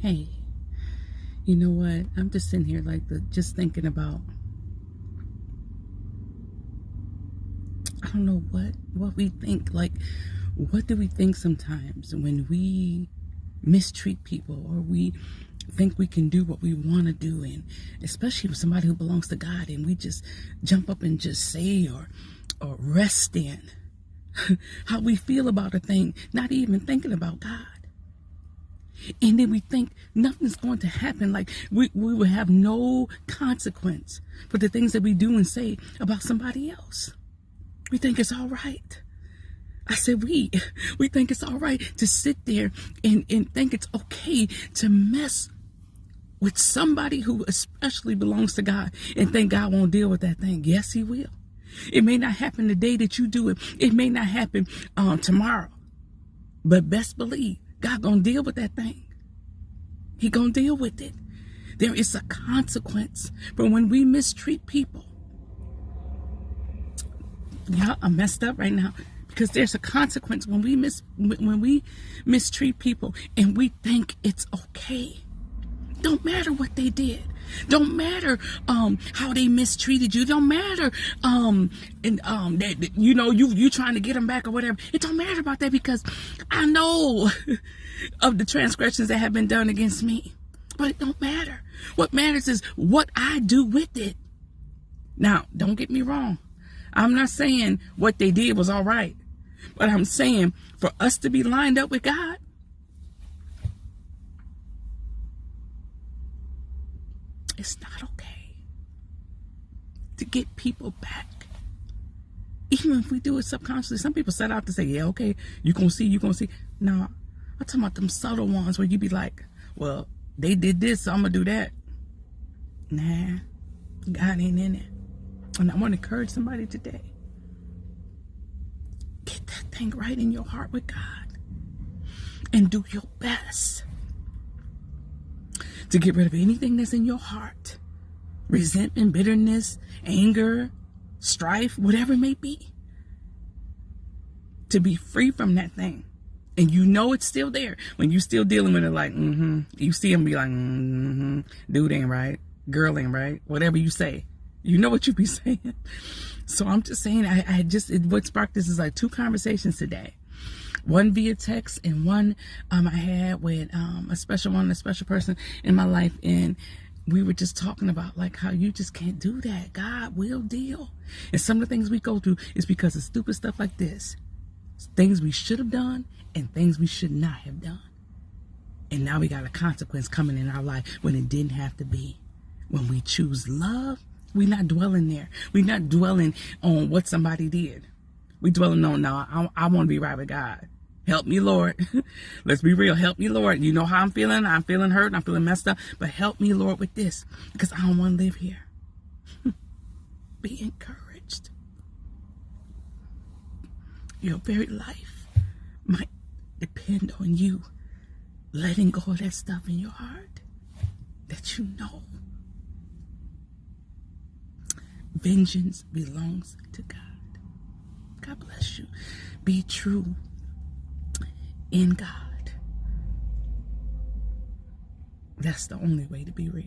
Hey, you know what? I'm just sitting here just thinking about, I don't know what we think. What do we think sometimes when we mistreat people, or we think we can do what we want to do, and especially with somebody who belongs to God, and we just jump up and just say or rest in how we feel about a thing, not even thinking about God. And then we think nothing's going to happen, like we will have no consequence for the things that we do and say about somebody else. We think it's all right. I said we think it's all right to sit there and think it's okay to mess with somebody who especially belongs to God and think God won't deal with that thing. Yes, he will. It may not happen the day that you do it. It may not happen tomorrow. But best believe God gonna deal with that thing. He gonna deal with it. There is a consequence for when we mistreat people. Yeah, I'm messed up right now, because there's a consequence when we mistreat people and we think it's okay. Don't matter what they did. Don't matter how they mistreated you. Don't matter that you trying to get them back or whatever. It don't matter about that, because I know of the transgressions that have been done against me. But it don't matter. What matters is what I do with it. Now, don't get me wrong. I'm not saying what they did was all right, but I'm saying for us to be lined up with God, it's not okay to get people back. Even if we do it subconsciously. Some people set out to say, yeah, okay, you're going to see. No, I'm talking about them subtle ones where you be like, well, they did this, so I'm going to do that. Nah, God ain't in it. And I want to encourage somebody today. Get that thing right in your heart with God. And do your best to get rid of anything that's in your heart. Resentment, bitterness, anger, strife, whatever it may be. To be free from that thing. And you know it's still there. When you still dealing with it, like, You see them be like, dude ain't right. Girl ain't right. Whatever you say. You know what you be saying. So I'm just saying, what sparked this is like 2 conversations today. One via text, and one I had with a special person in my life. And we were just talking about like how you just can't do that. God will deal. And some of the things we go through is because of stupid stuff like this. Things we should have done and things we should not have done. And now we got a consequence coming in our life when it didn't have to be. When we choose love, we're not dwelling there. We're not dwelling on what somebody did. We dwelling on, no, I want to be right with God. Help me, Lord. Let's be real. Help me, Lord. You know how I'm feeling. I'm feeling hurt. I'm feeling messed up. But help me, Lord, with this, because I don't want to live here. Be encouraged. Your very life might depend on you letting go of that stuff in your heart that you know. Vengeance belongs to God. God bless you. Be true in God. That's the only way to be real.